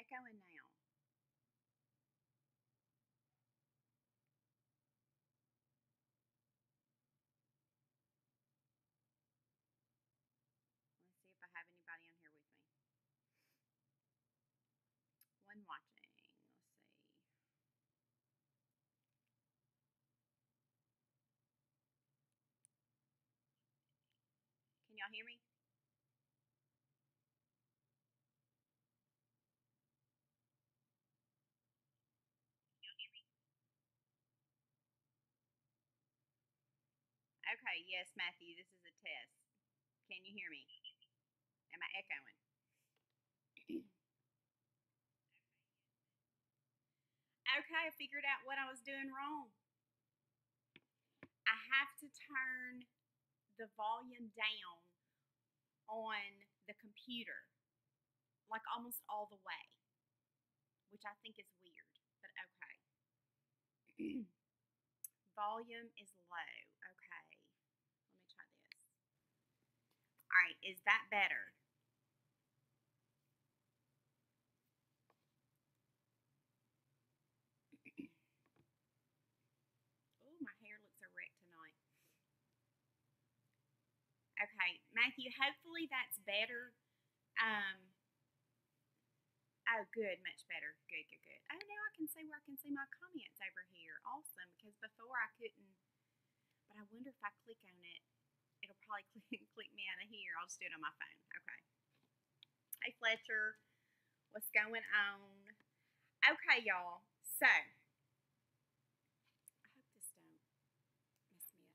echoing now. Let's see if I have anybody on here with me. One watching. Let's see. Can y'all hear me? Okay, yes, Matthew, this is a test. Can you hear me? Am I echoing? Okay, I figured out what I was doing wrong. I have to turn the volume down on the computer, like almost all the way, which I think is weird, but okay. Volume is low. Okay, let me try this. All right, is that better? Oh, my hair looks a wreck tonight. Okay, Matthew, hopefully that's better. Oh, good, much better. Good, good, good. Oh, now I can see where I can see my comments over here. Awesome, because before I couldn't. But I wonder if I click on it, it'll probably click me out of here. I'll just do it on my phone. Okay. Hey, Fletcher. What's going on? Okay, y'all. So, I hope this don't mess me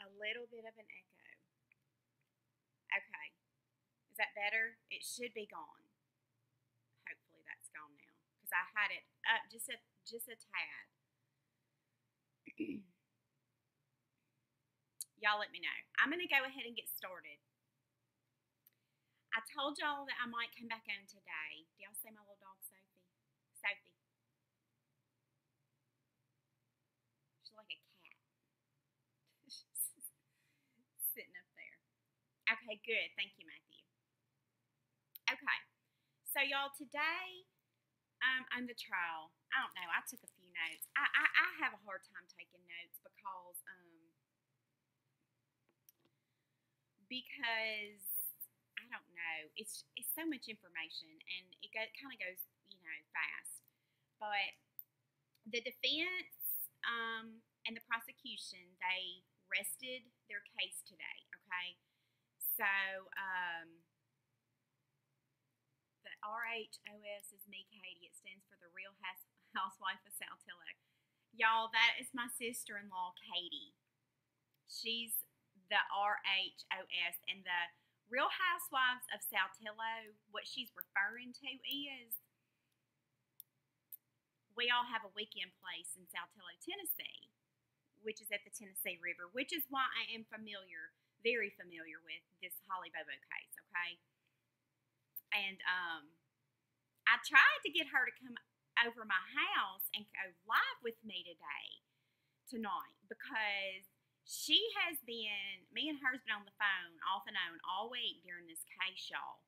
up. A little bit of an echo. Okay. Is that better? It should be gone. Hopefully that's gone now, because I had it up just a tad. Y'all let me know. I'm going to go ahead and get started. I told y'all that I might come back on today. Do y'all see my little dog, Sophie? Sophie. She's like a cat. Sitting up there. Okay, good. Thank you, Matthew. Okay. So, y'all, today on the trial, I don't know, I took a few notes. I have a hard time taking notes because I don't know, it's so much information, and it kind of goes, fast. But the defense and the prosecution, they rested their case today, okay? So the RHOS is me, Katie. It stands for the Real Housewife of Saltillo. Y'all, that is my sister-in-law, Katie. She's the RHOS, and the Real Housewives of Saltillo, what she's referring to is, we all have a weekend place in Saltillo, Tennessee, which is at the Tennessee River, which is why I am very familiar with this Holly Bobo case, okay? And I tried to get her to come over my house and go live with me tonight, because me and her's been on the phone off and on all week during this case, y'all.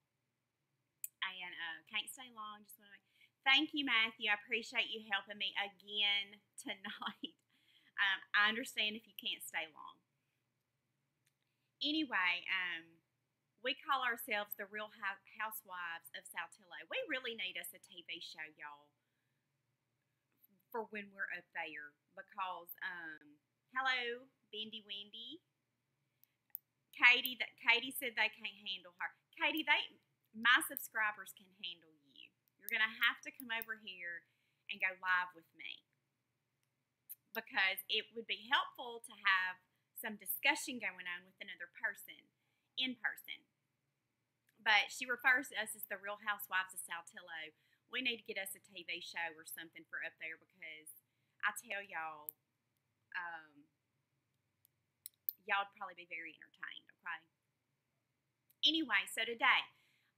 And can't stay long, just want to thank you, Matthew. I appreciate you helping me again tonight. I understand if you can't stay long. Anyway, we call ourselves the Real Housewives of Saltillo. We really need us a TV show, y'all, for when we're up there, because hello, Bendy Wendy. Katie said they can't handle her. Katie, my subscribers can handle you. You're gonna have to come over here and go live with me, because it would be helpful to have some discussion going on with another person in person. But she refers to us as the Real Housewives of Saltillo. We need to get us a TV show or something for up there, because I tell y'all, y'all would probably be very entertained, okay? Anyway, so today,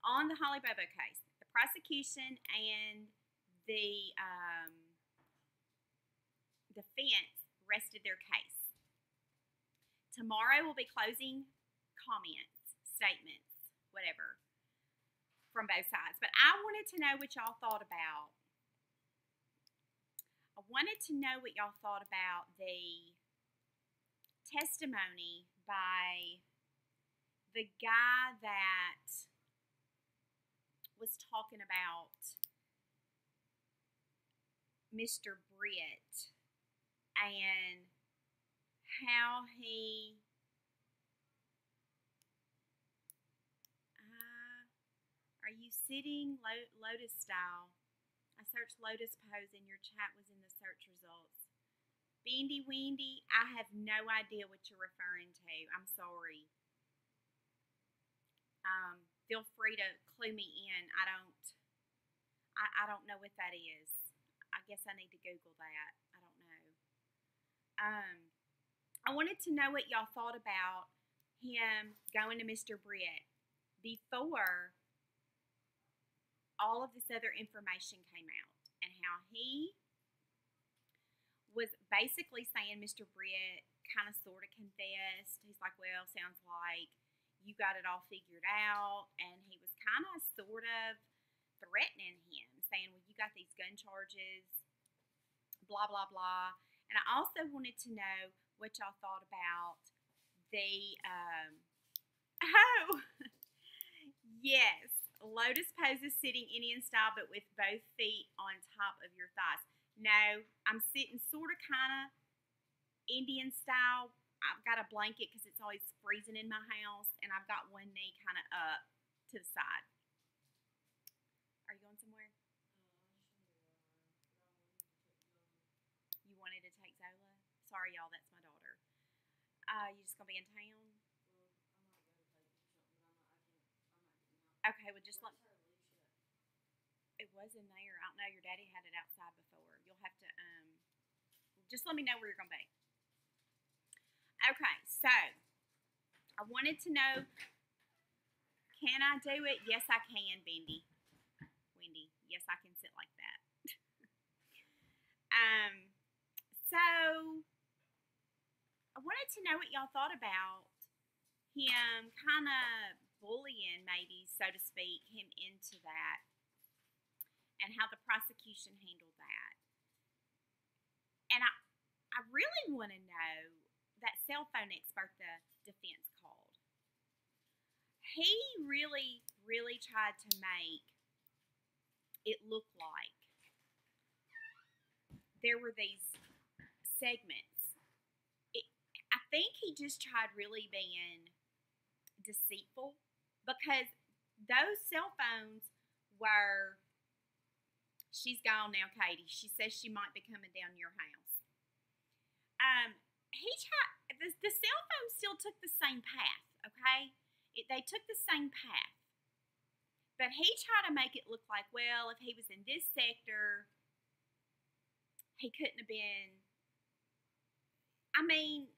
on the Holly Bobo case, the prosecution and the defense rested their case. Tomorrow will be closing comments, statements, whatever. from both sides. But I wanted to know what y'all thought about. I wanted to know what y'all thought about the testimony by the guy that was talking about Mr. Britt and how he are you sitting lotus style? I searched lotus pose and your chat was in the search results. Bendy Wendy, I have no idea what you're referring to. I'm sorry. Feel free to clue me in. I don't know what that is. I guess I need to Google that. I don't know. I wanted to know what y'all thought about him going to Mr. Britt before all of this other information came out, and how he was basically saying Mr. Britt kind of sort of confessed. He's like, well, sounds like you got it all figured out, and he was kind of sort of threatening him, saying, well, you got these gun charges, blah, blah, blah. And I also wanted to know what y'all thought about the, yes, lotus pose is sitting Indian style, but with both feet on top of your thighs. No, I'm sitting sort of kind of Indian style. I've got a blanket because it's always freezing in my house, and I've got one knee kind of up to the side. Are you going somewhere? You wanted to take Zola? Sorry, y'all, that's my daughter. You just gonna be in town? Okay, well, just let. It was in there. I don't know. Your daddy had it outside before. You'll have to just let me know where you're gonna be. Okay, so I wanted to know, can I do it? Yes, I can, Wendy. Yes, I can sit like that. So I wanted to know what y'all thought about him kind of bullying, maybe, so to speak, him into that, and how the prosecution handled that. And I really want to know that cell phone expert the defense called. He really, really tried to make it look like there were these segments. I think he just tried really being deceitful, because those cell phones were, she's gone now, Katie. She says she might be coming down your house. He tried, the cell phone still took the same path, okay? They took the same path. But he tried to make it look like, well, if he was in this sector, he couldn't have been. I mean,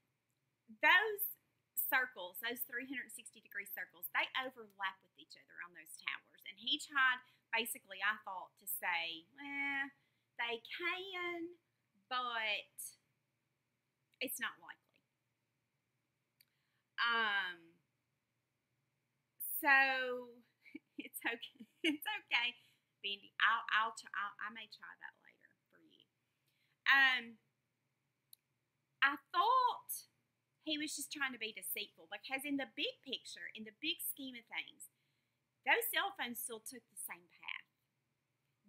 those circles, those 360-degree circles, they overlap with each other on those towers. And he tried, basically, I thought, to say, they can, but it's not likely. So it's okay. It's okay, Bendy. I may try that later for you. I thought he was just trying to be deceitful, because in the big picture, in the big scheme of things, those cell phones still took the same path.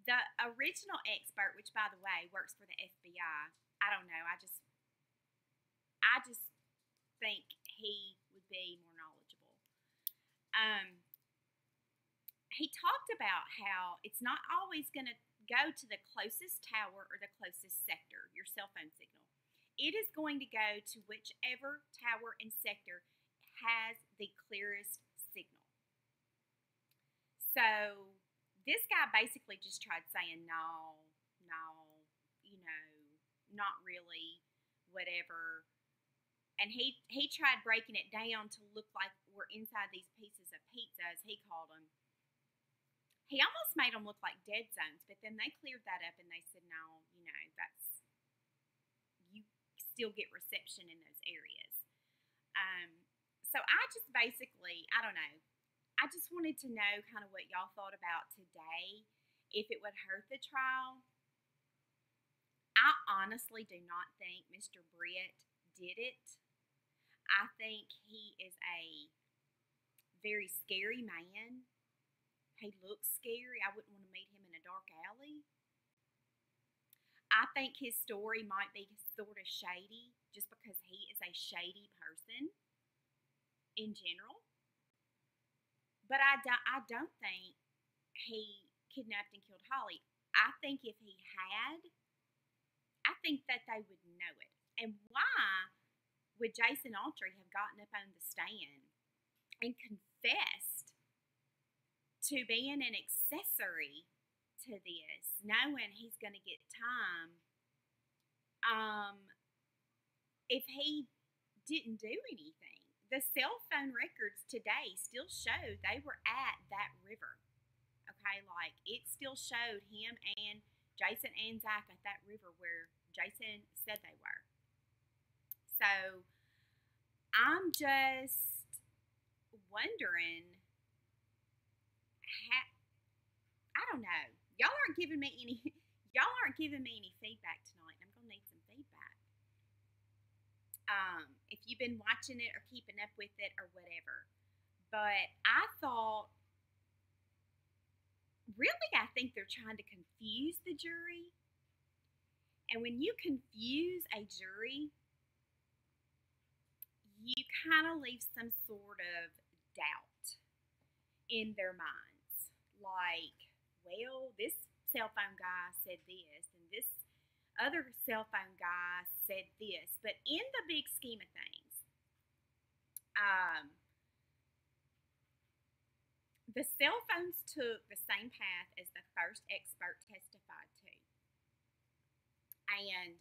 The original expert, which by the way works for the FBI, I don't know. I just think he would be more knowledgeable. He talked about how it's not always going to go to the closest tower or the closest sector, your cell phone signal. It is going to go to whichever tower and sector has the clearest signal. So this guy basically just tried saying, no, not really, whatever. And he tried breaking it down to look like we're inside these pieces of pizza, as he called them. He almost made them look like dead zones, but then they cleared that up and they said, no, that's, you still get reception in those areas. So I just basically, I don't know. I I just wanted to know kind of what y'all thought about today, if it would hurt the trial. I honestly do not think Mr. Britt did it. I think he is a very scary man. He looks scary. I wouldn't want to meet him in a dark alley. I think his story might be sort of shady just because he is a shady person in general. But I don't think he kidnapped and killed Holly. I think if he had, I think that they would know it. And why would Jason Autry have gotten up on the stand and confessed to being an accessory to this, knowing he's going to get time, if he didn't do anything? The cell phone records today still show they were at that river. Okay, like it still showed him and Jason and Zach at that river where Jason said they were. So I'm just wondering, I don't know. Y'all aren't giving me any feedback tonight. I'm gonna need some feedback. If you've been watching it or keeping up with it or whatever. But I thought, really, I think they're trying to confuse the jury. And when you confuse a jury, you kind of leave some sort of doubt in their minds. Like, well, this cell phone guy said this, and this other cell phone guy said this. But in the big scheme of things, the cell phones took the same path as the first expert testified to. And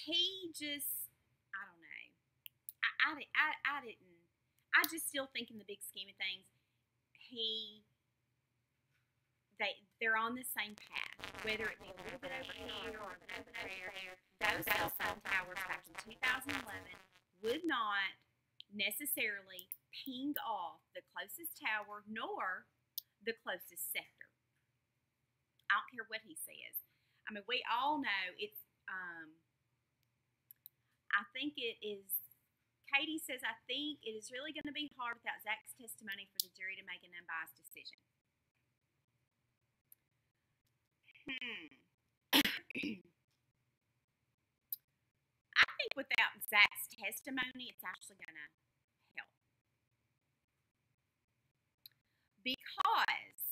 he just, I don't know. I just still think in the big scheme of things, they're on the same path, whether it be a little bit over here or a little bit over there. Those cell phone towers back in 2011 would not necessarily ping off the closest tower nor the closest sector. I don't care what he says. I mean, we all know it's, I think it is, Katie says, I think it is really going to be hard without Zach's testimony for the jury to make an unbiased decision. I think without Zach's testimony, it's actually going to help. Because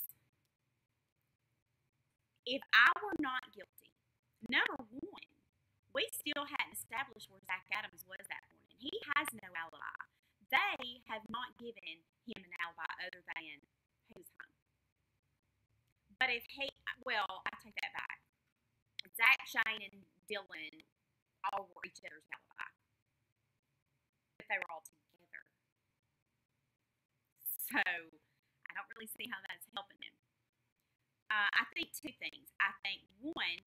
if I were not guilty, number one, we still hadn't established where Zach Adams was that morning. He has no alibi. They have not given him an alibi other than he was home. But if I take that back. Zach, Shane, and Dylan all were each other's alibi. But they were all together. So I don't really see how that's helping him. I think two things. I think, one,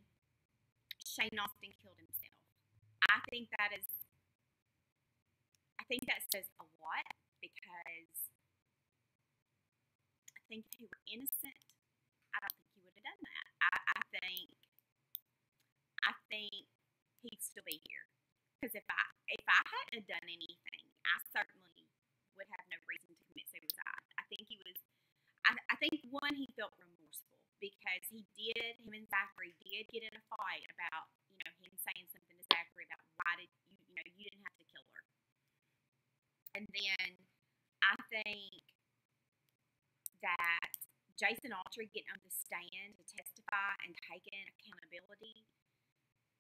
Shane Austin killed himself. I think that says a lot, because I think if he were innocent, I don't think he would have done that. I think he'd still be here. Because if I hadn't done anything, I certainly would have no reason to commit suicide. I think one, he felt remorseful because him and Zachary did get in a fight about, him saying something to Zachary about why did you didn't have to kill her. And then I think that Jason Autry getting on the stand to testify and taking accountability,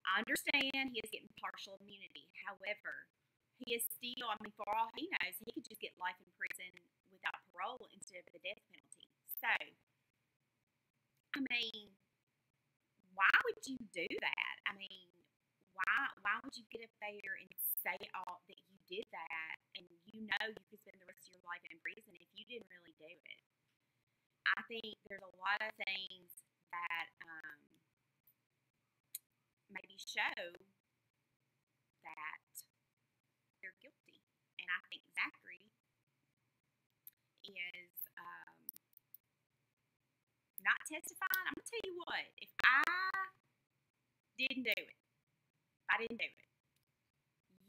I understand he is getting partial immunity. However, he is still, for all he knows, he could just get life in prison without parole instead of the death penalty. So, why would you do that? Why would you get up there and say all that you did that, and you could spend the rest of your life in prison if you didn't really do it? I think there's a lot of things that maybe show that they're guilty. And I think Zachary is not testifying. I'm going to tell you what, if I didn't do it,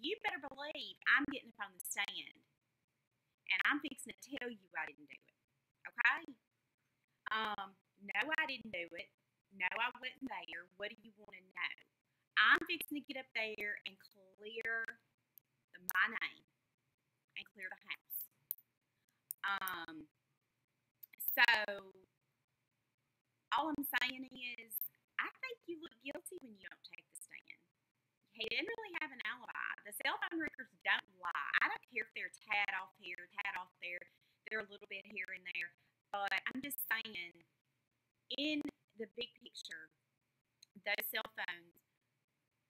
you better believe I'm getting up on the stand and I'm fixing to tell you I didn't do it. Okay? No, I didn't do it. No, I wasn't there. What do you want to know? I'm fixing to get up there and clear my name and clear the house. So all I'm saying is, I think you look guilty when you don't take the stand. He didn't really have an alibi. The cell phone records don't lie. I don't care if they're tad off here, tad off there. They're a little bit here and there. But I'm just saying, in the big picture, those cell phones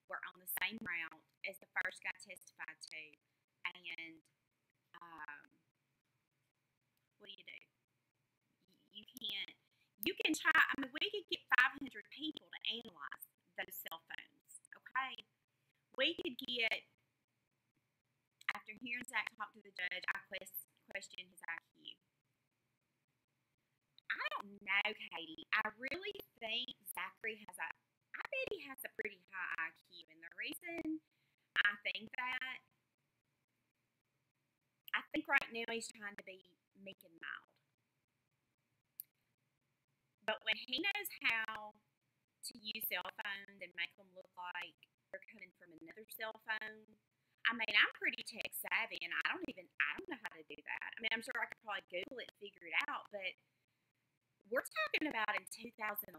were on the same route as the first guy testified to. And what do? You can try, we could get 500 people to analyze those cell phones, okay? We could get, after hearing Zach talk to the judge, I questioned his IQ. I don't know, Katie. I really think Zachary I bet he has a pretty high IQ. And the reason I think that, I think right now he's trying to be meek and mild. But when he knows how to use cell phones and make them look like they're coming from another cell phone, I'm pretty tech savvy, and I don't know how to do that. I'm sure I could probably Google it and figure it out, but we're talking about in 2011.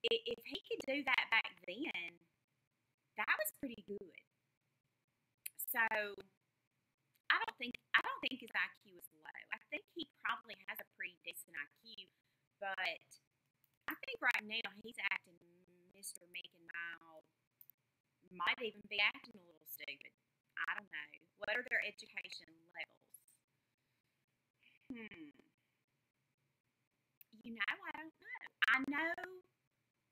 If he could do that back then, that was pretty good. So I don't think his IQ is low. I think he probably has a pretty decent IQ, but I think right now he's acting Mr. Meek and Mild. Might even be acting a little stupid. I don't know. What are their education levels? I don't know. I know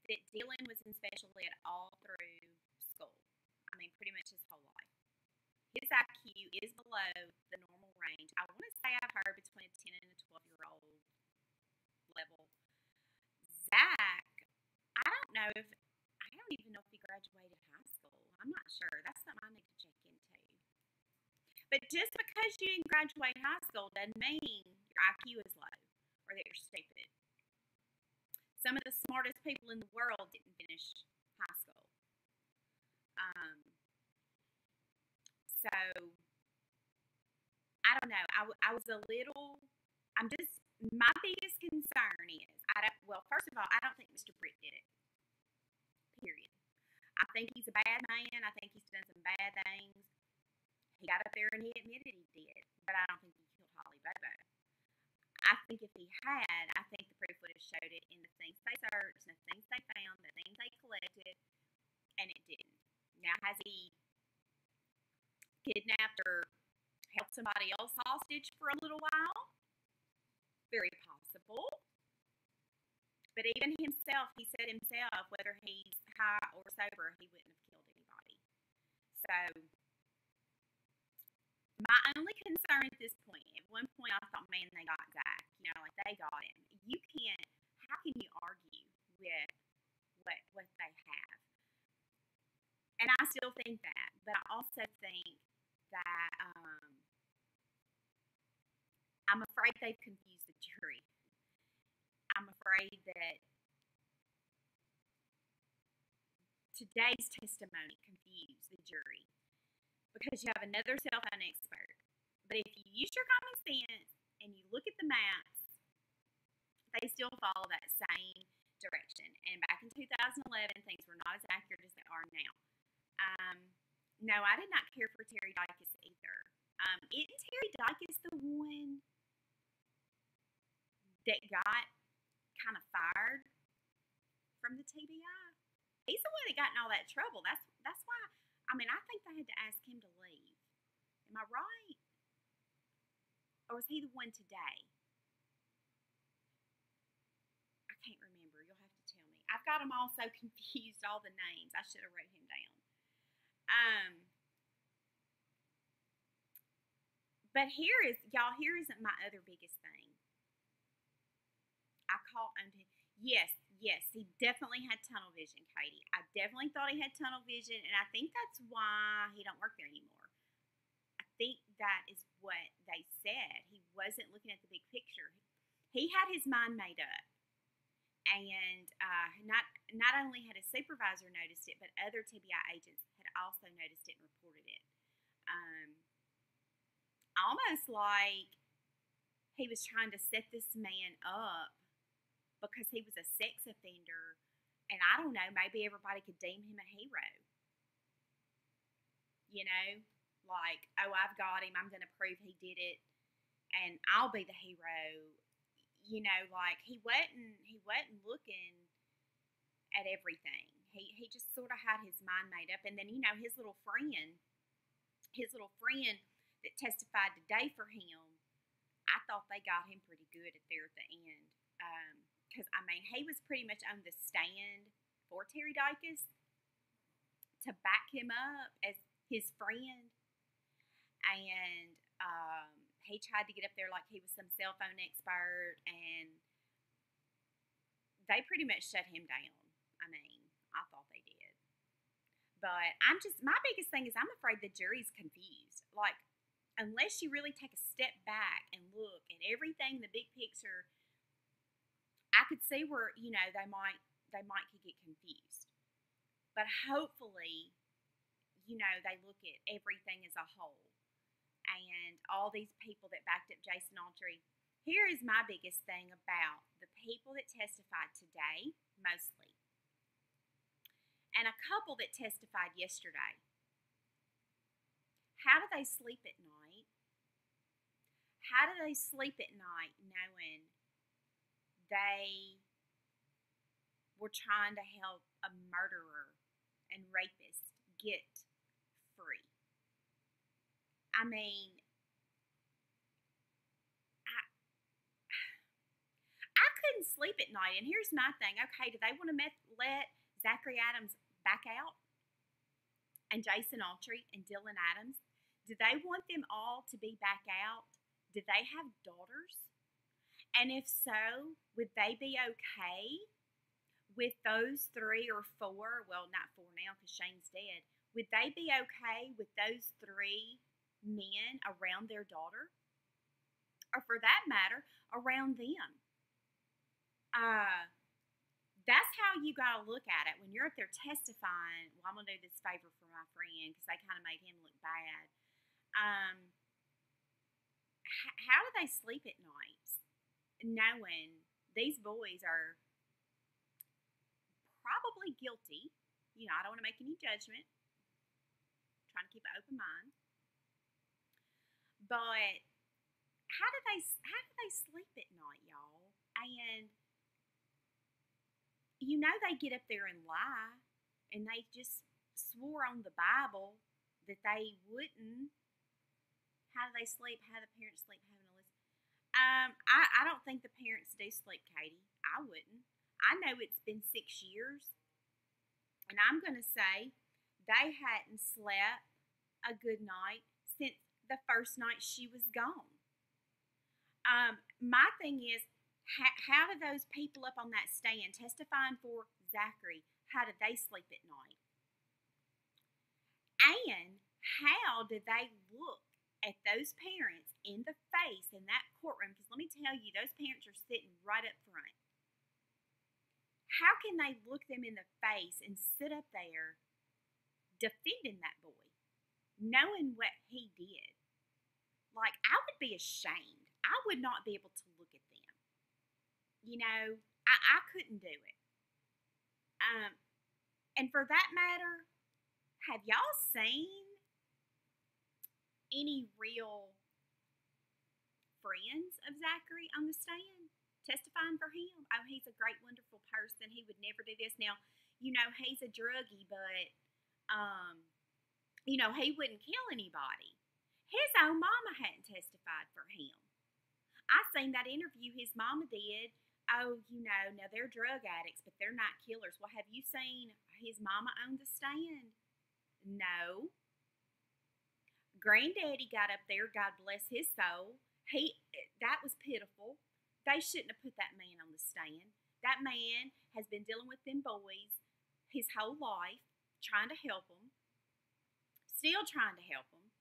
that Dylan was in special ed all through school. Pretty much his whole life. His IQ is below the normal range. I want to say I've heard between a 10 and a 12-year-old level. Zach, I don't even know if he graduated high school. I'm not sure. That's something I need to check into. But just because you didn't graduate high school doesn't mean your IQ is low or that you're stupid. Some of the smartest people in the world didn't finish high school. So, I don't know. I was a little, my biggest concern is, first of all, I don't think Mr. Britt did it. Period. I think he's a bad man. I think he's done some bad things. He got up there and he admitted he did, but I don't think he killed Holly Bobo. I think if he had, I think the proof would have showed it in the things they searched, the things they found, the things they collected, and it didn't. Now, has he kidnapped or held somebody else hostage for a little while? Very possible. But even himself, he said himself, whether he's high or sober, he wouldn't have killed anybody. So, my only concern at this point, at one point I thought, man, they got Zach. They got him. How can you argue with what they have? And I still think that, but I also think that I'm afraid they've confused the jury. I'm afraid that today's testimony confused the jury because you have another cell phone expert. But if you use your common sense and you look at the maps, they still follow that same direction. And back in 2011, things were not as accurate as they are now. No, I did not care for Terry Dykes either. Isn't Terry Dykes the one that got kind of fired from the TBI? He's the one that got in all that trouble. That's why, I think they had to ask him to leave. Am I right? Or was he the one today? I can't remember. You'll have to tell me. I've got them all so confused, all the names. I should have wrote him down. But here isn't my other biggest thing. I caught on to, yes, he definitely had tunnel vision, Katie. I definitely thought he had tunnel vision, and I think that's why he don't work there anymore. I think that is what they said. He wasn't looking at the big picture. He had his mind made up, and not only had his supervisor noticed it, but other TBI agents had also noticed it and reported it. Almost like he was trying to set this man up because he was a sex offender, and I don't know, maybe everybody could deem him a hero. You know, like, oh, I've got him, I'm going to prove he did it, and I'll be the hero. You know, like, he wasn't looking at everything. He just sort of had his mind made up, and then, you know, his little friend that testified today for him, I thought they got him pretty good at the end. Because, I mean, he was pretty much on the stand for Terry Dykes to back him up as his friend. And he tried to get up there like he was some cell phone expert, and they pretty much shut him down. I mean, I thought they did. But my biggest thing is I'm afraid the jury's confused. Like, unless you really take a step back and look at everything, the big picture, I could see where, you know, they might could get confused. But hopefully, you know, they look at everything as a whole. And all these people that backed up Jason Autry. Here is my biggest thing about the people that testified today, mostly, and a couple that testified yesterday. How do they sleep at night? How do they sleep at night knowing they were trying to help a murderer and rapist get free? I mean, I couldn't sleep at night. And here's my thing. Okay, do they want to let Zachary Adams back out? And Jason Autry and Dylan Adams? Do they want them all to be back out? Do they have daughters? And if so, would they be okay with those 3 or 4, well, not 4 now because Shane's dead, would they be okay with those 3 men around their daughter? Or for that matter, around them? That's how you got to look at it when you're up there testifying. Well, I'm going to do this favor for my friend because they kind of made him look bad. How do they sleep at night knowing these boys are probably guilty? You know, I don't want to make any judgment. I'm trying to keep an open mind. But how do they sleep at night, y'all? And you know they get up there and lie, and they just swore on the Bible that they wouldn't. How do they sleep? How do the parents sleep? Having a list. I don't think the parents do sleep, Katie. I wouldn't. I know it's been 6 years, and I'm going to say they hadn't slept a good night since the first night she was gone. My thing is, how do those people up on that stand testifying for Zachary, how do they sleep at night? And how do they look at those parents in the face in that courtroom? Because let me tell you, those parents are sitting right up front. How can they look them in the face and sit up there defending that boy, knowing what he did? Like, I would be ashamed. I would not be able to look at them. You know, I couldn't do it. And for that matter, have y'all seen any real friends of Zachary on the stand testifying for him? Oh, he's a great, wonderful person. He would never do this. Now, you know, he's a druggie, but, you know, he wouldn't kill anybody. His own mama hadn't testified for him. I seen that interview his mama did. Oh, you know, now they're drug addicts, but they're not killers. Well, have you seen his mama on the stand? No. Granddaddy got up there, God bless his soul. That was pitiful. They shouldn't have put that man on the stand. That man has been dealing with them boys his whole life, trying to help them, still trying to help them.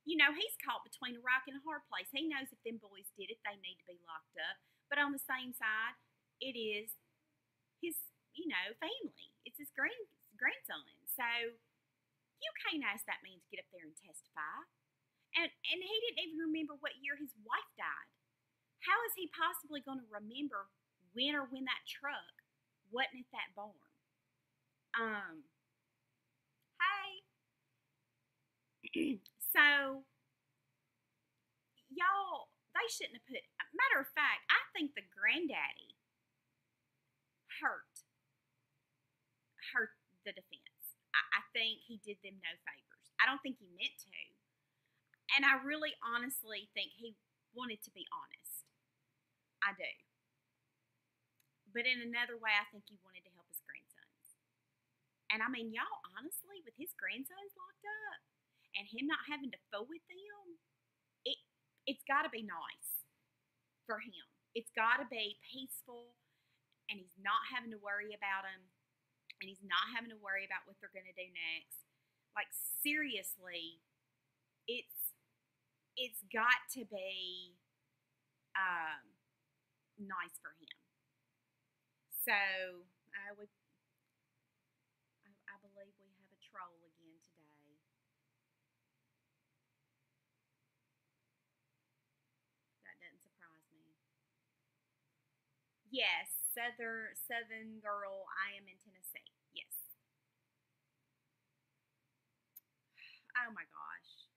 You know, he's caught between a rock and a hard place. He knows if them boys did it, they need to be locked up. But on the same side, it is his, family. It's his grandson. So you can't ask that man to get up there and testify. And he didn't even remember what year his wife died. How is he possibly going to remember when that truck wasn't at that barn? Hey. So, y'all, they shouldn't have put, matter of fact, I think the granddaddy hurt the defense. I think he did them no favors. I don't think he meant to. And I really honestly think he wanted to be honest. I do. But in another way, I think he wanted to help his grandsons. And I mean, y'all, honestly, with his grandsons locked up and him not having to fool with them, it's got to be nice for him. It's got to be peaceful, and he's not having to worry about them, and he's not having to worry about what they're going to do next. Like, seriously, it's got to be nice for him. So, I believe we have a troll again today. That doesn't surprise me. Yes, Southern girl, I am in Tennessee. Yes. Oh my gosh.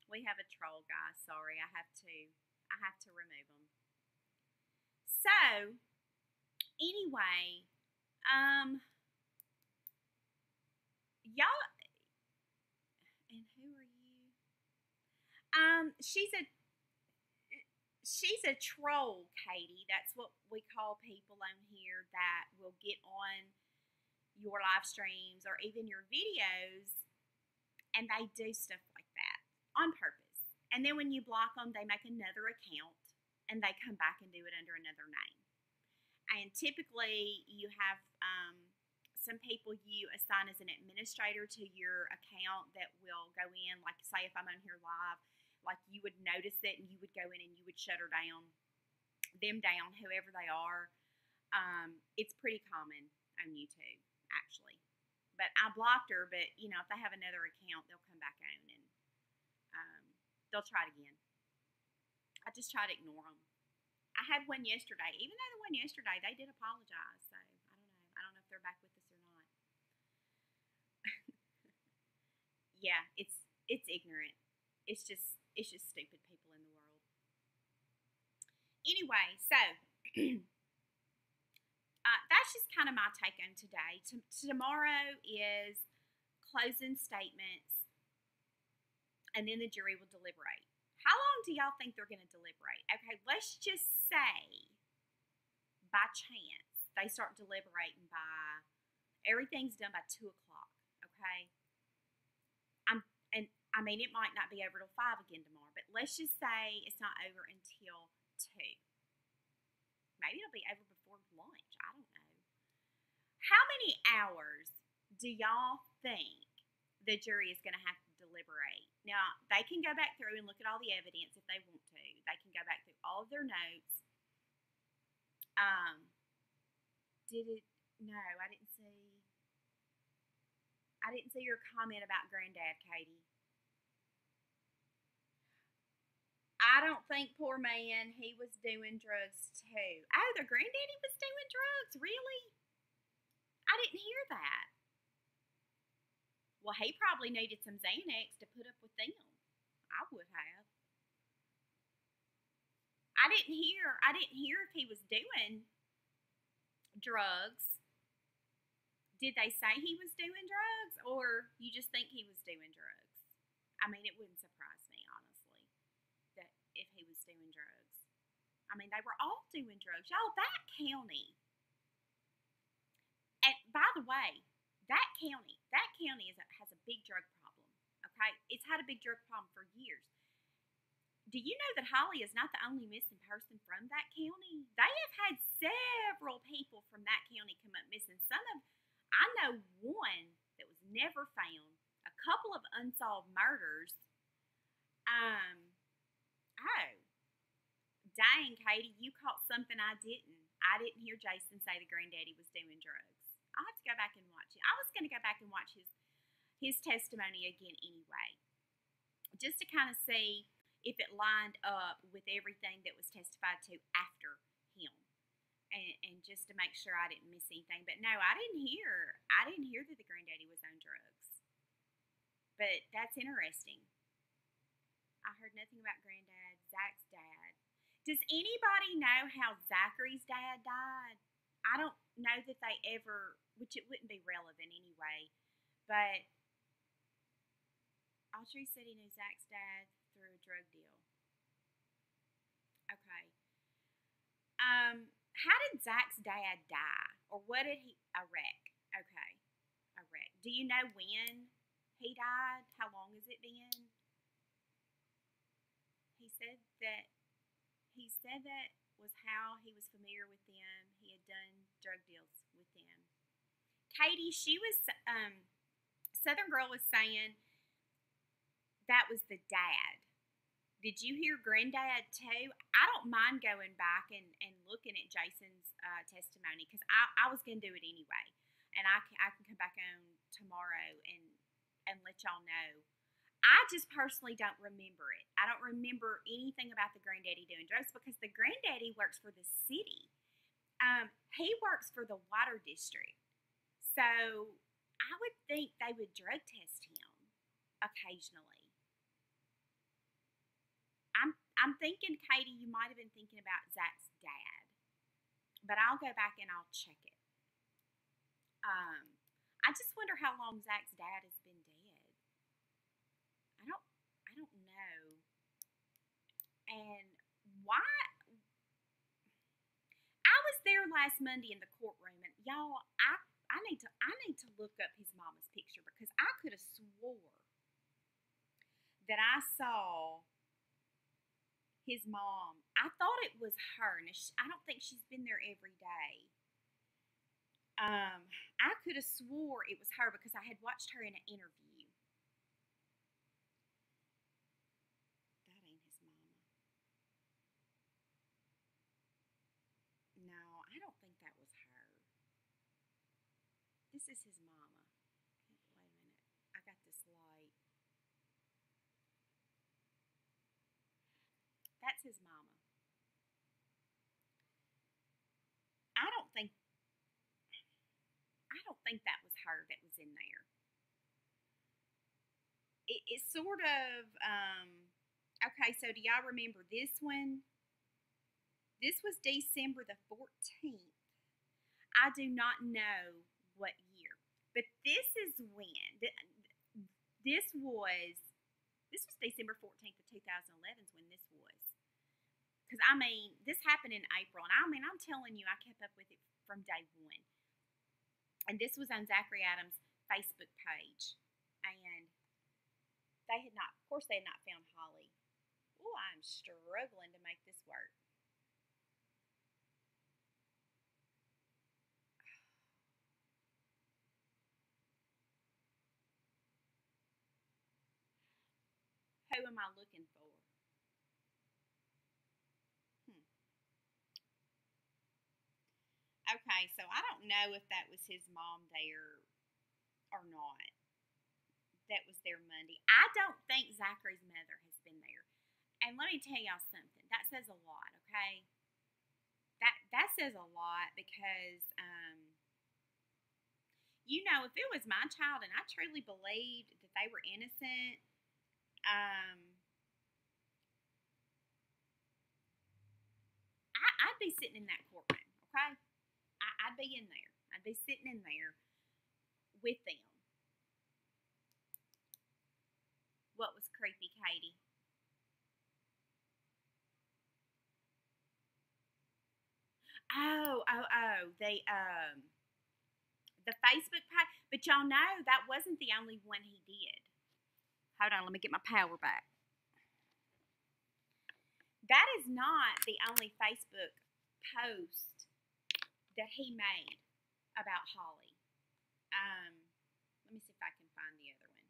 We have a troll, guys. Sorry, I have to remove them. So, anyway, y'all, and who are you? She's a troll, Katie. That's what we call people on here that will get on your live streams or even your videos, and they do stuff like that on purpose. And then when you block them, they make another account, and they come back and do it under another name. And typically, you have some people you assign as an administrator to your account that will go in, like say if I'm on here live, like you would notice it and you would go in and you would shut her down, whoever they are. It's pretty common on YouTube, actually. But I blocked her, but if they have another account, they'll come back on and they'll try it again. I just try to ignore them. I had one yesterday. Even though the one yesterday, they did apologize. So, I don't know if they're back with us or not. Yeah, it's ignorant. It's just stupid people in the world. Anyway, so that's just kind of my take on today. Tomorrow is closing statements, and then the jury will deliberate. How long do y'all think they're going to deliberate? Okay, let's just say by chance they start deliberating everything's done by 2 o'clock, okay? It might not be over till 5 again tomorrow, but let's just say it's not over until 2. Maybe it'll be over before lunch. I don't know. How many hours do y'all think the jury is going to have to deliberate? Now, they can go back through and look at all the evidence if they want to. They can go back through all of their notes. No, I didn't see your comment about Granddad, Katie. I don't think, poor man, he was doing drugs too. Oh, the granddaddy was doing drugs? Really? I didn't hear that. Well, he probably needed some Xanax to put up with them. I would have. I didn't hear if he was doing drugs. Did they say he was doing drugs, or you just think he was doing drugs? It wouldn't surprise me, honestly, that if he was doing drugs. They were all doing drugs. Y'all, that county. And by the way, that county has a big drug problem. Okay, it's had a big drug problem for years. Do you know that Holly is not the only missing person from that county? They have had several people from that county come up missing. I know one that was never found, a couple of unsolved murders. Um, oh, dang, Katie, you caught something I didn't. I didn't hear Jason say the granddaddy was doing drugs. I'll have to go back and watch it. I was going to go back and watch his testimony again anyway, just to kind of see if it lined up with everything that was testified to after him, and just to make sure I didn't miss anything. But no, I didn't hear that the granddaddy was on drugs. But that's interesting. I heard nothing about granddad, Zach's dad. Does anybody know how Zachary's dad died? I don't know that they ever, which it wouldn't be relevant anyway, but Audrey said he knew Zach's dad through a drug deal. Okay. How did Zach's dad die? Or what did he, a wreck? Okay. A wreck. Do you know when he died? How long has it been? He said that was how he was familiar with them. He had done drug deals with them. Katie, Southern Girl was saying that was the dad. Did you hear granddad too? I don't mind going back and looking at Jason's testimony, because I was going to do it anyway. And I can come back on tomorrow and let y'all know. I just personally don't remember it. I don't remember anything about the granddaddy doing drugs, because the granddaddy works for the city. He works for the water district. So I would think they would drug test him occasionally. I'm thinking, Katie, you might have been thinking about Zach's dad. But I'll go back and I'll check it. I just wonder how long Zach's dad has been dead. I don't know. And why? I was there last Monday in the courtroom, and y'all, I need to look up his mama's picture, because I could have swore that I saw his mom. I thought it was her. And I don't think she's been there every day. I could have swore it was her, because I had watched her in an interview. That ain't his mama. No, I don't think that was her. This is his mama. Wait a minute. I got this light. That's his mama. I don't think that was her that was in there. It's sort of, okay, so do y'all remember this one? This was December the 14th. I do not know what year, but this is when. This was December 14th of 2011 is when this was. Because, I mean, this happened in April, and I'm telling you, I kept up with it from day one. And this was on Zachary Adams' Facebook page. And they had not found Holly. Oh, I'm struggling to make this work. Who am I looking for? Okay, so I don't know if that was his mom there or not. That was there Monday. I don't think Zachary's mother has been there. And let me tell y'all something. That says a lot, okay? That says a lot, because, if it was my child and I truly believed that they were innocent, I'd be sitting in that courtroom, okay? I'd be in there. I'd be sitting in there with them. What was creepy, Katie? Oh. the Facebook page. But y'all know that wasn't the only one he did. Hold on, let me get my power back. That is not the only Facebook post that he made about Holly. Let me see if I can find the other one.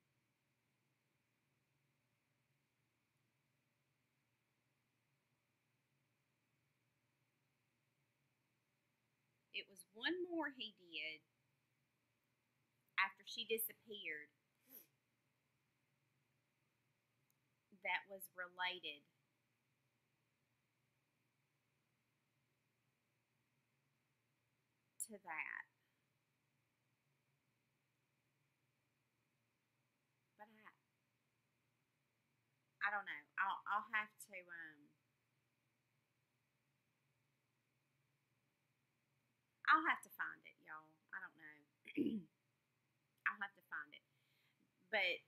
It was one more he did after she disappeared that was related to that. But I don't know. I'll have to I'll have to find it, y'all. I don't know. I'll have to find it. But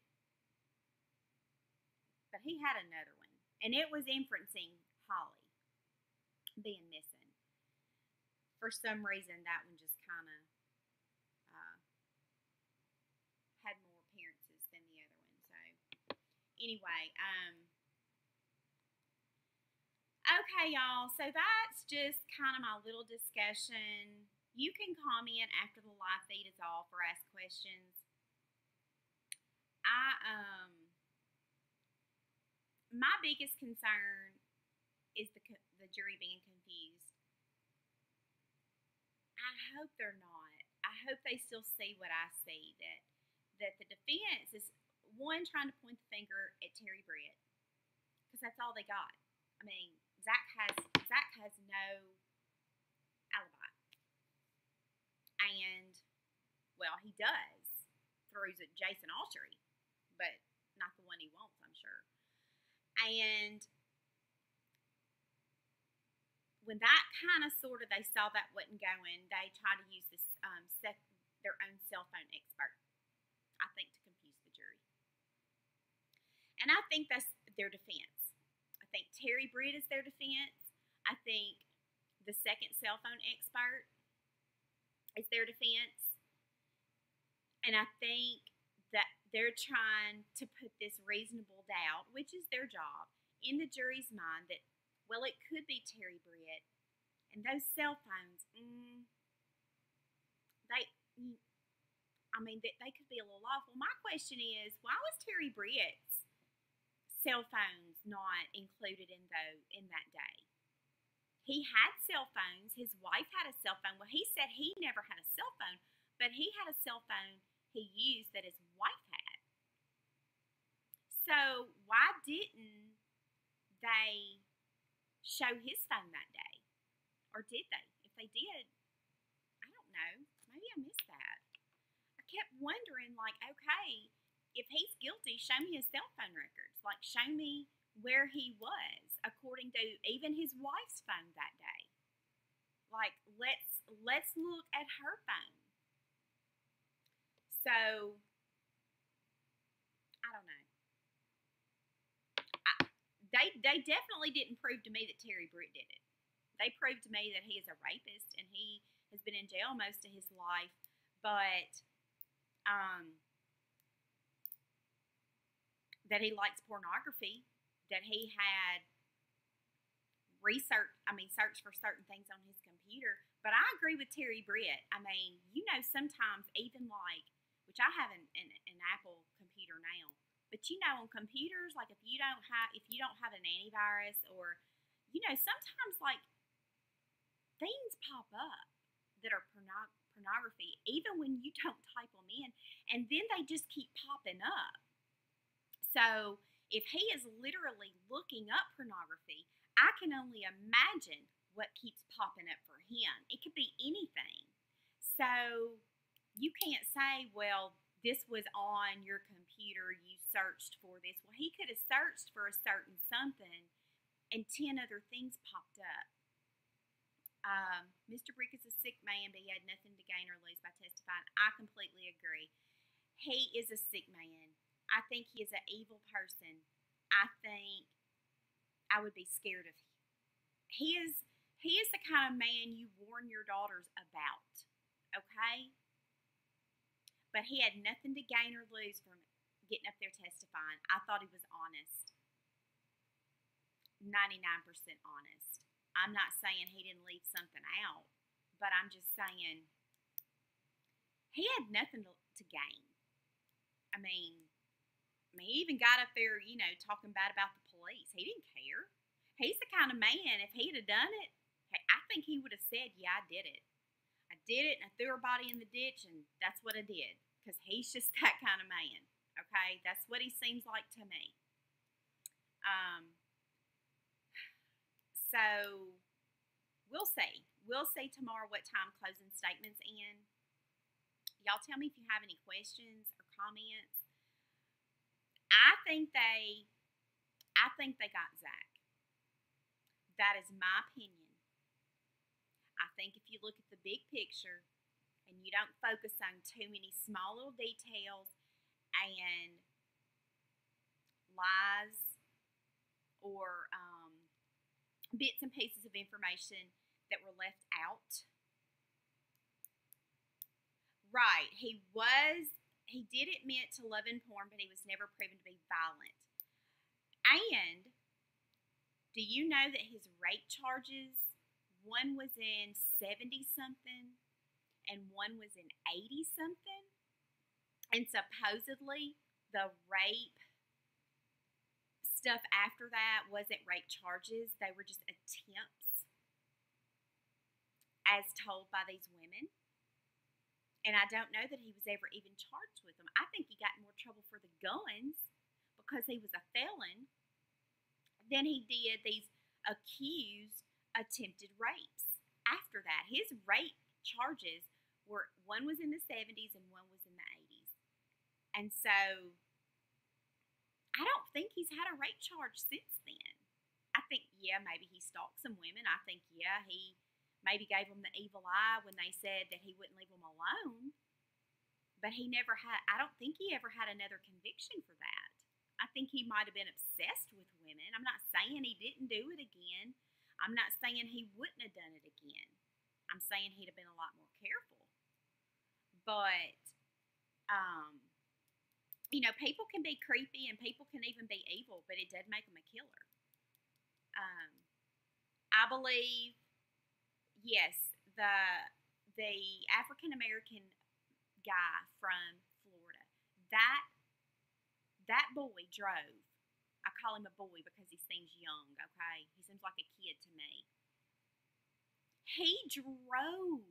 he had another one, and it was inferencing Holly being missing. For some reason, that one just kind of had more appearances than the other one. So anyway, okay, y'all. So that's just kind of my little discussion. You can comment after the live feed is off or ask questions. My biggest concern is the jury being confused. I hope they're not. I hope they still see what I see, that the defense is, one, trying to point the finger at Terry Britt, because that's all they got. I mean, Zach has no alibi. And, well, he does through Jason Autry, but not the one he wants, I'm sure. And when that kind of sort of, they saw that wasn't going, they tried to use this their own cell phone expert, I think, to confuse the jury. And I think that's their defense. I think Terry Britt is their defense. I think the second cell phone expert is their defense. And I think that they're trying to put this reasonable doubt, which is their job, in the jury's mind that, well, it could be Terry Britt. And those cell phones, they could be a little awful. My question is, why was Terry Britt's cell phones not included in that day? He had cell phones. His wife had a cell phone. Well, he said he never had a cell phone, but he had a cell phone he used that his wife had. So why didn't they show his phone that day? Or did they? If they did, I don't know. Maybe I missed that. I kept wondering, like, okay, if he's guilty, show me his cell phone records. Like, show me where he was, according to even his wife's phone that day. Like, let's look at her phone. So, I don't know. They definitely didn't prove to me that Terry Britt did it. They proved to me that he is a rapist and he has been in jail most of his life, but that he likes pornography, that he had searched for certain things on his computer. But I agree with Terry Britt. I mean, sometimes even which I have an Apple computer now, but on computers, like if you don't have an antivirus, or sometimes like things pop up that are pornography, even when you don't type them in, and then they just keep popping up. So if he is literally looking up pornography, I can only imagine what keeps popping up for him. It could be anything. So you can't say, well, this was on your computer, you searched for this. Well, he could have searched for a certain something and 10 other things popped up. Mr. Brick is a sick man, but he had nothing to gain or lose by testifying. I completely agree. He is a sick man. I think he is an evil person. I think I would be scared of him. He is the kind of man you warn your daughters about, okay? But he had nothing to gain or lose from getting up there testifying. I thought he was honest. 99% honest. I'm not saying he didn't leave something out, but I'm just saying he had nothing to gain. I mean, he even got up there, talking bad about the police. He didn't care. He's the kind of man, if he'd have done it, I think he would have said, yeah, I did it. I did it, and I threw her body in the ditch, and that's what I did. Because he's just that kind of man, okay? That's what he seems like to me. So, we'll see. We'll see tomorrow what time closing statements end. Y'all tell me if you have any questions or comments. I think they got Zach. That is my opinion. I think if you look at the big picture and you don't focus on too many small little details and lies or bits and pieces of information that were left out. Right, he did admit to loving porn, but he was never proven to be violent. And do you know that his rape charges, one was in 70-something and one was in 80-something? And supposedly the rape stuff after that wasn't rape charges. They were just attempts as told by these women. And I don't know that he was ever even charged with them. I think he got in more trouble for the guns because he was a felon than he did these accused attempted rapes. After that, his rape charges were, one was in the 70s and one was in the 80s. And so I don't think he's had a rape charge since then. I think, yeah, maybe he stalked some women. I think, yeah, he maybe gave them the evil eye when they said that he wouldn't leave them alone. But he never had, I don't think he ever had another conviction for that. I think he might have been obsessed with women. I'm not saying he didn't do it again. I'm not saying he wouldn't have done it again. I'm saying he'd have been a lot more careful. But, people can be creepy and people can even be evil, but it does make them a killer. I believe, yes, the African American guy from Florida, that boy drove. I call him a boy because he seems young, okay? He seems like a kid to me. He drove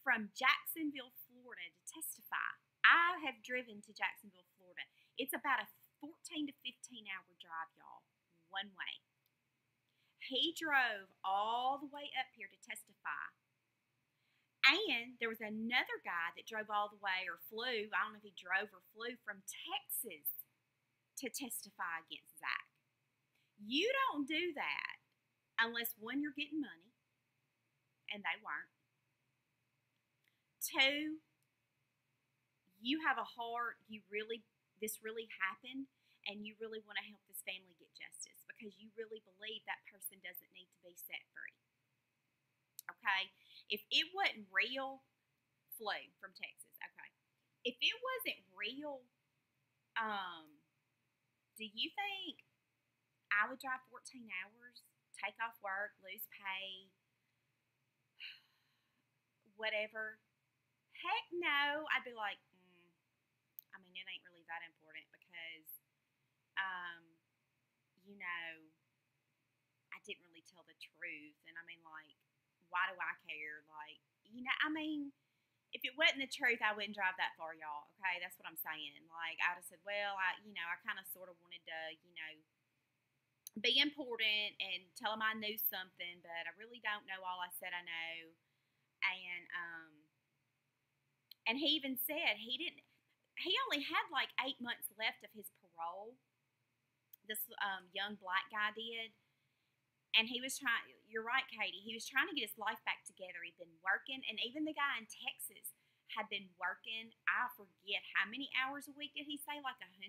from Jacksonville, Florida to testify. I have driven to Jacksonville, Florida. It's about a 14 to 15 hour drive, y'all, one way. He drove all the way up here to testify. And there was another guy that drove all the way or flew, I don't know if he drove or flew from Texas to testify against Zach. You don't do that unless, one, you're getting money, and they weren't. Two, you have a heart, this really happened, and you really want to help this family get justice because you really believe that person doesn't need to be set free. Okay? If it wasn't real, flew from Texas. Okay. If it wasn't real, do you think I would drive 14 hours, take off work, lose pay, whatever? Heck no. I'd be like, it ain't really that important because, I didn't really tell the truth. And why do I care? If it wasn't the truth, I wouldn't drive that far, y'all. Okay, that's what I'm saying. I'd have said, well, I kind of sort of wanted to, be important and tell them I knew something, but I really don't know all I said I know. And he even said he only had 8 months left of his parole. This young black guy did. And he was trying, you're right, Katie, he was trying to get his life back together. He'd been working, and even the guy in Texas had been working, I forget how many hours a week did he say, 110,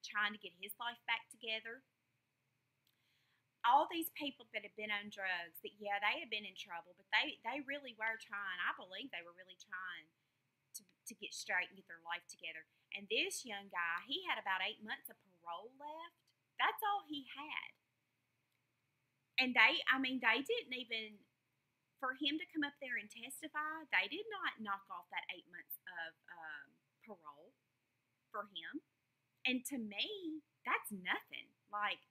trying to get his life back together. All these people that had been on drugs, that, yeah, they had been in trouble, but they really were trying, I believe they were really trying to get straight and get their life together. And this young guy, he had about 8 months of parole left. That's all he had. And they didn't even, for him to come up there and testify, they did not knock off that 8 months of parole for him. And to me, that's nothing. Like,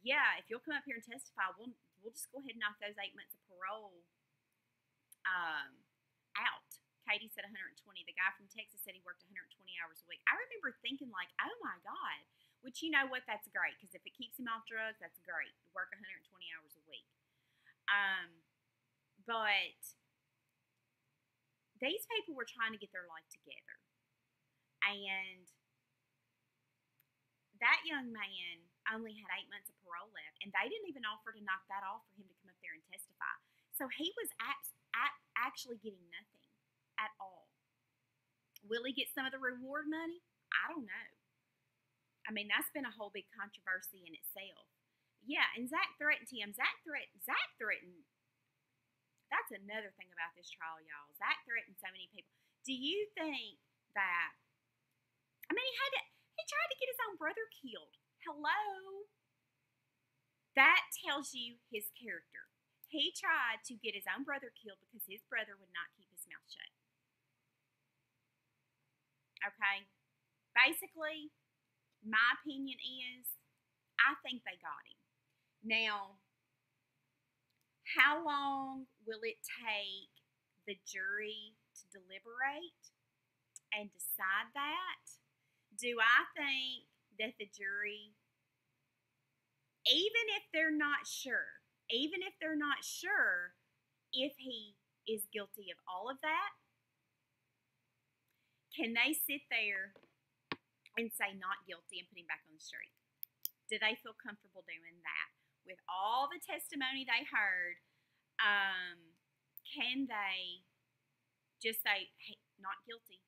yeah, if you'll come up here and testify, we'll just go ahead and knock those 8 months of parole out. Katie said 120. The guy from Texas said he worked 120 hours a week. I remember thinking like, oh my God, which you know what, that's great, because if it keeps him off drugs, that's great. Work 120 hours a week. But these people were trying to get their life together. And that young man only had 8 months of parole left, and they didn't even offer to knock that off for him to come up there and testify. So he was actually getting nothing at all. Will he get some of the reward money? I don't know. I mean, that's been a whole big controversy in itself. Yeah, and Zach threatened him. Zach threatened. That's another thing about this trial, y'all. Zach threatened so many people. Do you think that, I mean, he tried to get his own brother killed. Hello? That tells you his character. He tried to get his own brother killed because his brother would not keep his mouth shut. Okay? Basically, my opinion is, I think they got him. Now, how long will it take the jury to deliberate and decide that? Do I think that the jury, even if they're not sure if he is guilty of all of that, can they sit there and say not guilty and put him back on the street? Do they feel comfortable doing that? With all the testimony they heard, can they just say, hey, not guilty,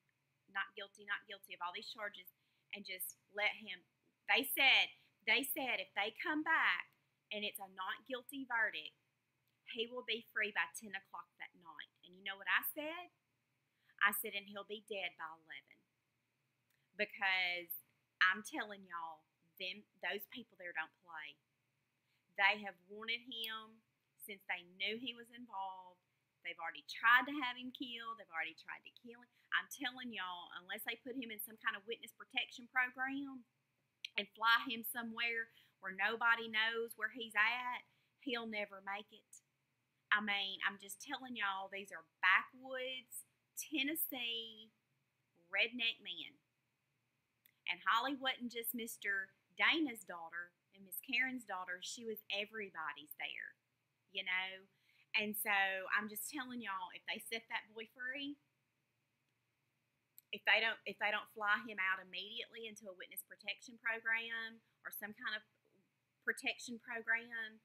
not guilty, not guilty of all these charges, and just let him? They said if they come back and it's a not guilty verdict, he will be free by 10 o'clock that night. And you know what I said? I said, and he'll be dead by 11. Because I'm telling y'all, those people there don't play. They have wanted him since they knew he was involved. They've already tried to have him killed. They've already tried to kill him. I'm telling y'all, unless they put him in some kind of witness protection program and fly him somewhere where nobody knows where he's at, he'll never make it. I mean, I'm just telling y'all, these are backwoods, Tennessee, redneck men. And Holly wasn't just Mr. Dana's daughter and Miss Karen's daughter. She was everybody's there, you know. And so I'm just telling y'all, if they set that boy free, if they don't fly him out immediately into a witness protection program or some kind of protection program,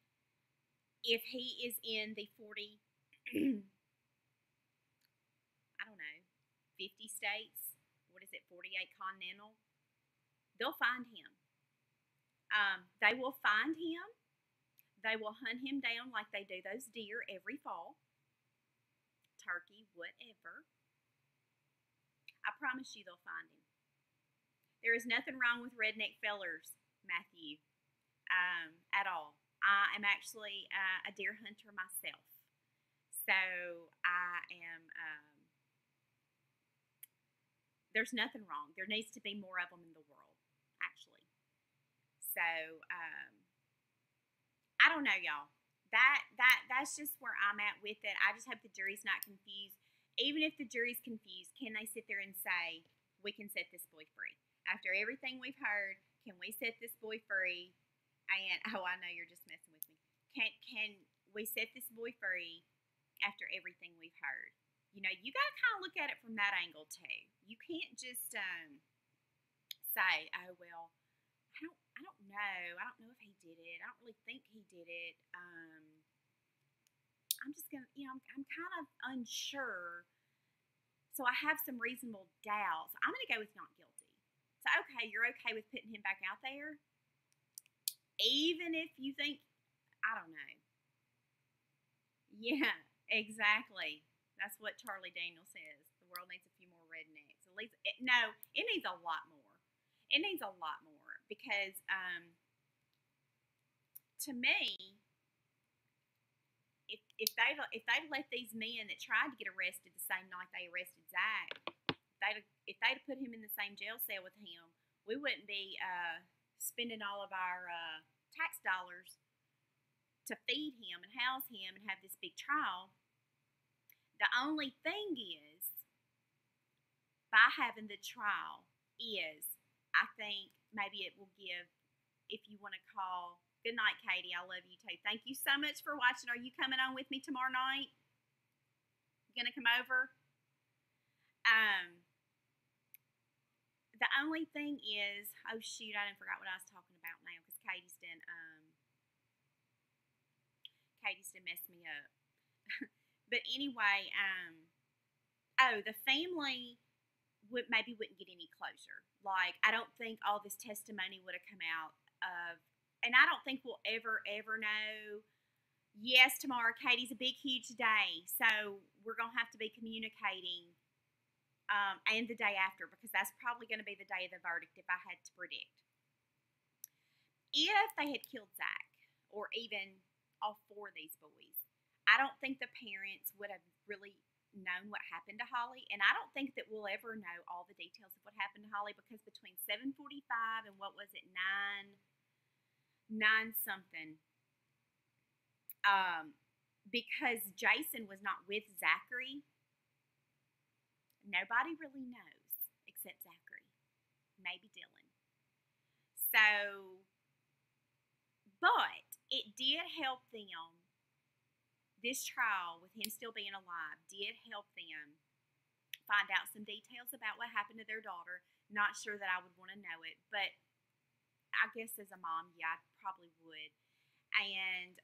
if he is in the 40, I don't know, 50 states, what is it, 48 continental, they'll find him. They will find him. They will hunt him down like they do those deer every fall. Turkey, whatever. I promise you they'll find him. There is nothing wrong with redneck fellers, Matthew, at all. I am actually a deer hunter myself. So I am, there's nothing wrong. There needs to be more of them in the world, actually. So, I don't know, y'all. That's just where I'm at with it. I just hope the jury's not confused. Even if the jury's confused, can they sit there and say, we can set this boy free? After everything we've heard, can we set this boy free? And, oh, I know you're just messing with me. Can we set this boy free after everything we've heard? You know, you got to kind of look at it from that angle, too. You can't just say, oh, well, I don't know. I don't know if he did it. I don't really think he did it. I'm just going to, you know, I'm kind of unsure. So I have some reasonable doubts. I'm going to go with not guilty. So, okay, you're okay with putting him back out there? Even if you think, I don't know. Yeah, exactly. That's what Charlie Daniel says. The world needs a few more rednecks. At least, no, it needs a lot more. It needs a lot more because, to me, if they'd let these men that tried to get arrested the same night they arrested Zach, if they'd put him in the same jail cell with him, we wouldn't be spending all of our tax dollars to feed him and house him and have this big trial. The only thing is, by having the trial, I think maybe it will give, if you want to call. Good night, Katie. I love you too. Thank you so much for watching. Are you coming on with me tomorrow night? You gonna come over? The only thing is, oh shoot, I didn't forget what I was talking about now because Katie's done mess me up. But anyway, the family wouldn't get any closure. Like, I don't think all this testimony would have come out of, and I don't think we'll ever know. Yes, tomorrow, Katie's a big, huge day, so we're gonna have to be communicating, and the day after, because that's probably going to be the day of the verdict if I had to predict. If they had killed Zach, or even all four of these boys, I don't think the parents would have really known what happened to Holly, and I don't think that we'll ever know all the details of what happened to Holly, because between 7:45 and what was it, 9 something, because Jason was not with Zachary, nobody really knows except Zachary, maybe Dylan. So, but it did help them. This trial, with him still being alive, did help them find out some details about what happened to their daughter. Not sure that I would want to know it, but I guess as a mom, yeah, I probably would. And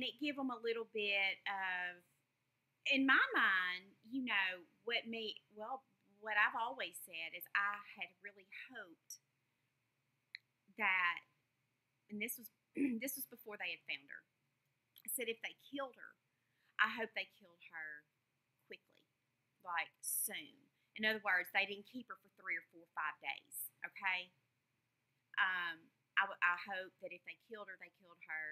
it gave them a little bit of, in my mind, what I've always said is I had really hoped that, and this was this was before they had found her. I said if they killed her, I hope they killed her quickly, like soon. In other words, they didn't keep her for 3 or 4 or 5 days. Okay. I hope that if they killed her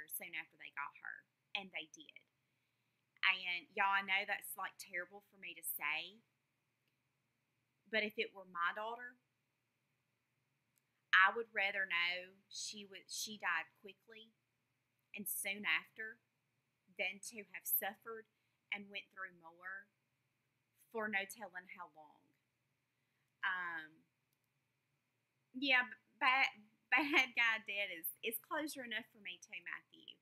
soon after they got her, and they did. And y'all, I know that's like terrible for me to say, but if it were my daughter, I would rather know she died quickly and soon after than to have suffered and went through more for no telling how long. Yeah, bad guy dead is closure enough for me too, Matthew.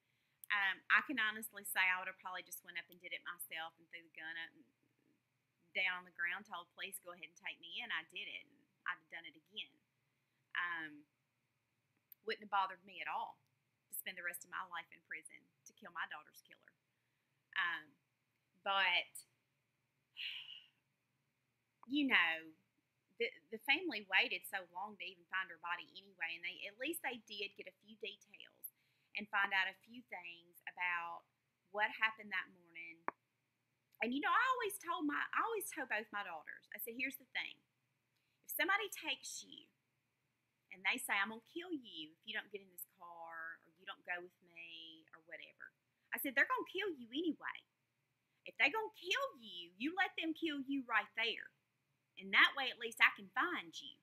I can honestly say I would have probably just went up and did it myself and threw the gun up and down on the ground, told police go ahead and take me in. I did it, and I'd have done it again. Wouldn't have bothered me at all to spend the rest of my life in prison to kill my daughter's killer. But the family waited so long to even find her body anyway, and at least they did get a few details and find out a few things about what happened that morning. And I always told both my daughters, I said, here's the thing. If somebody takes you and they say, I'm going to kill you if you don't get in this car or you don't go with me or whatever, I said, they're going to kill you anyway. If they're going to kill you, you let them kill you right there. And that way, at least I can find you.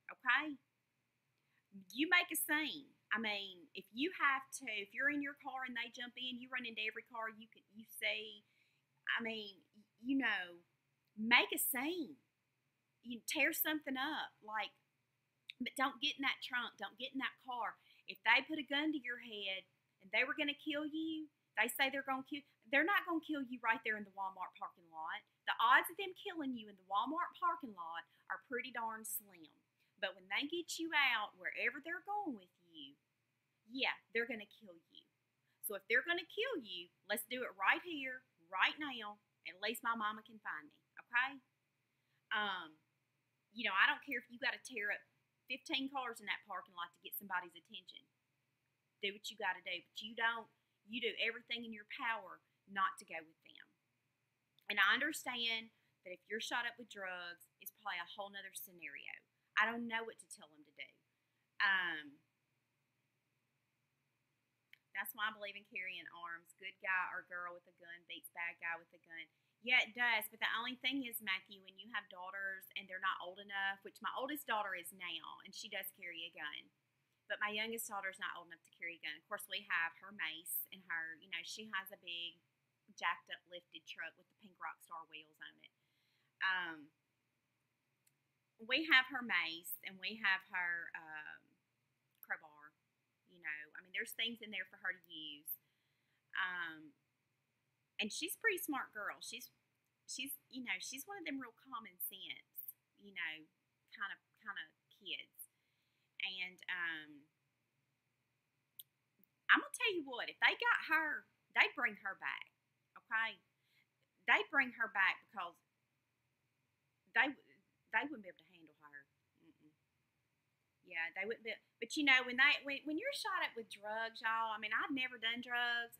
Okay? You make a scene. I mean, if you're in your car and they jump in, you run into every car you see. I mean, make a scene. You tear something up, but don't get in that trunk. Don't get in that car. If they put a gun to your head and they were going to kill you, they say they're going to kill. They're not going to kill you right there in the Walmart parking lot. The odds of them killing you in the Walmart parking lot are pretty darn slim. But when they get you out, wherever they're going with you, yeah, they're going to kill you. So if they're going to kill you, let's do it right here, right now. At least my mama can find me, okay? I don't care if you got to tear up 15 cars in that parking lot to get somebody's attention. Do what you got to do, but you do everything in your power not to go with them. And I understand that if you're shot up with drugs, it's probably a whole nother scenario. I don't know what to tell them to do. That's why I believe in carrying arms. Good guy or girl with a gun beats bad guy with a gun. Yeah, it does. But the only thing is, Matthew, when you have daughters and they're not old enough, which my oldest daughter is now, and she does carry a gun. But my youngest daughter is not old enough to carry a gun. Of course, we have her mace and her, she has a big jacked up lifted truck with the pink rock star wheels on it. We have her mace and we have her crowbar. There's things in there for her to use. And she's a pretty smart girl. She's one of them real common sense, kind of kids. And I'm gonna tell you what, if they got her, they'd bring her back. Okay, they'd bring her back because they wouldn't be able to handle her. Yeah, they wouldn't be. But when you're shot up with drugs, y'all. I've never done drugs.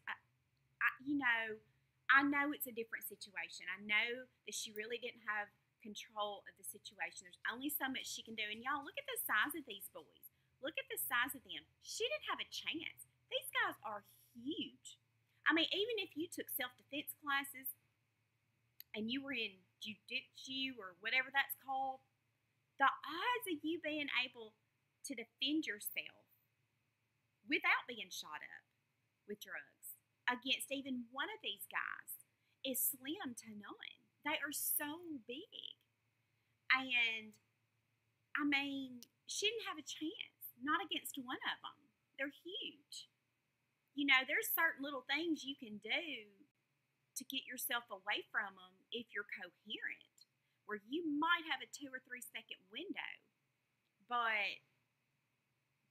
I know it's a different situation. I know that she really didn't have control of the situation. There's only so much she can do. And y'all, look at the size of these boys. Look at the size of them. She didn't have a chance. These guys are huge. Even if you took self-defense classes and you were in jiu-jitsu or whatever that's called, the odds of you being able to defend yourself without being shot up with drugs against even one of these guys is slim to none. They are so big. And, she didn't have a chance. Not against one of them. They're huge. There's certain little things you can do to get yourself away from them if you're coherent, where you might have a 2 or 3 second window. But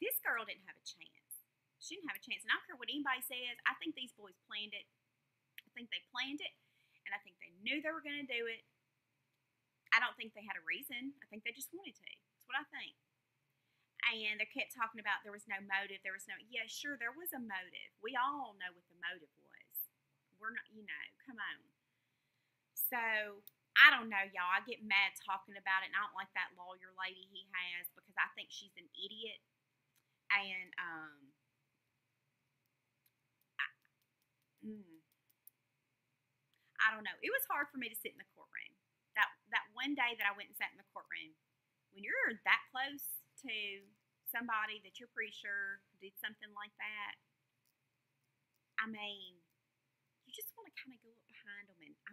this girl didn't have a chance. She didn't have a chance. And I don't care what anybody says. I think these boys planned it. I think they planned it. And I think they knew they were going to do it. I don't think they had a reason. I think they just wanted to. That's what I think. And they kept talking about there was no motive. Yeah, sure, there was a motive. We all know what the motive was. We're not, come on. So, I don't know, y'all. I get mad talking about it, and I don't like that lawyer lady he has because I think she's an idiot. And, I don't know. It was hard for me to sit in the courtroom. That one day that I went and sat in the courtroom, when you're that close to somebody that you're pretty sure did something like that, you just want to kind of go up behind them and, I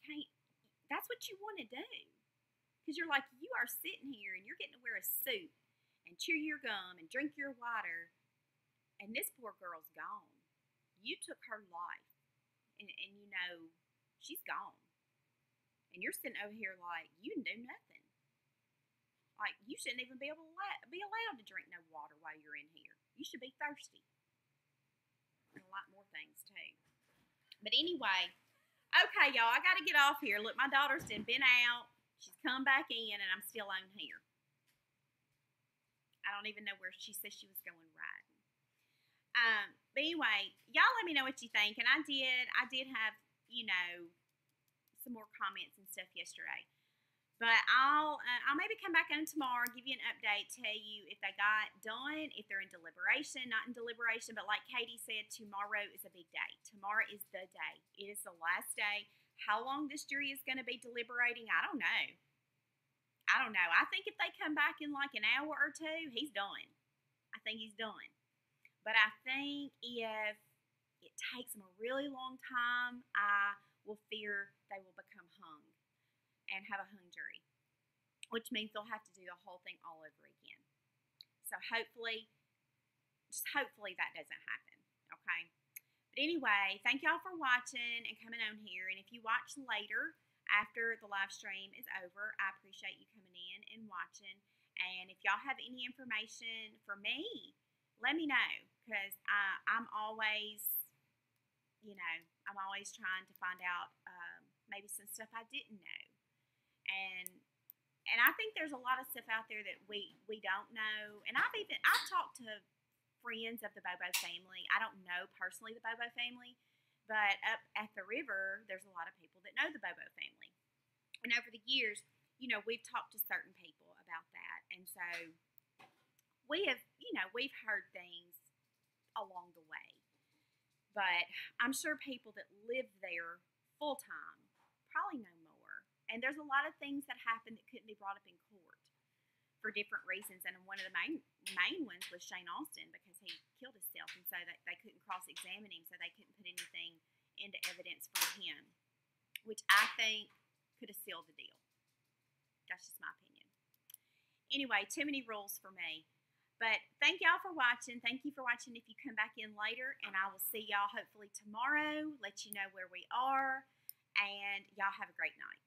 can't, that's what you want to do. Because you're like, you are sitting here and you're getting to wear a suit and chew your gum and drink your water, and this poor girl's gone. You took her life, and she's gone. And you're sitting over here like, you didn't do nothing. Like, you shouldn't even be allowed to drink no water while you're in here. You should be thirsty. And a lot more things, too. But anyway, okay, y'all, I got to get off here. Look, my daughter's been out. She's come back in, and I'm still on here. I don't even know where she said she was going riding. But anyway, y'all let me know what you think. And I did have, some more comments and stuff yesterday. But I'll maybe come back on tomorrow, give you an update, tell you if they got done, if they're in deliberation, not in deliberation. But like Katie said, tomorrow is a big day. Tomorrow is the day. It is the last day. How long this jury is going to be deliberating, I don't know. I think if they come back in like an hour or two, he's done. I think he's done. But I think if it takes them a really long time, I will fear they will become hung and have a hung jury, which means they'll have to do the whole thing all over again. So hopefully that doesn't happen, okay? But anyway, thank y'all for watching and coming on here. And if you watch later, after the live stream is over, I appreciate you coming in and watching. And if y'all have any information for me, let me know, because I'm always, I'm always trying to find out maybe some stuff I didn't know. And I think there's a lot of stuff out there that we don't know. And I've talked to friends of the BOBO family. I don't know personally the BOBO family, But up at the river, there's a lot of people that know the Bobo family. And over the years, we've talked to certain people about that. And so we've heard things along the way. But I'm sure people that live there full time probably know more. And there's a lot of things that happen that couldn't be brought up in court for different reasons. And one of the main ones was Shane Austin, because he killed himself, and so they couldn't cross-examine him, so they couldn't put anything into evidence from him, which I think could have sealed the deal. That's just my opinion. Anyway, too many rules for me. But thank y'all for watching. Thank you for watching if you come back in later. And I will see y'all hopefully tomorrow, let you know where we are. And y'all have a great night.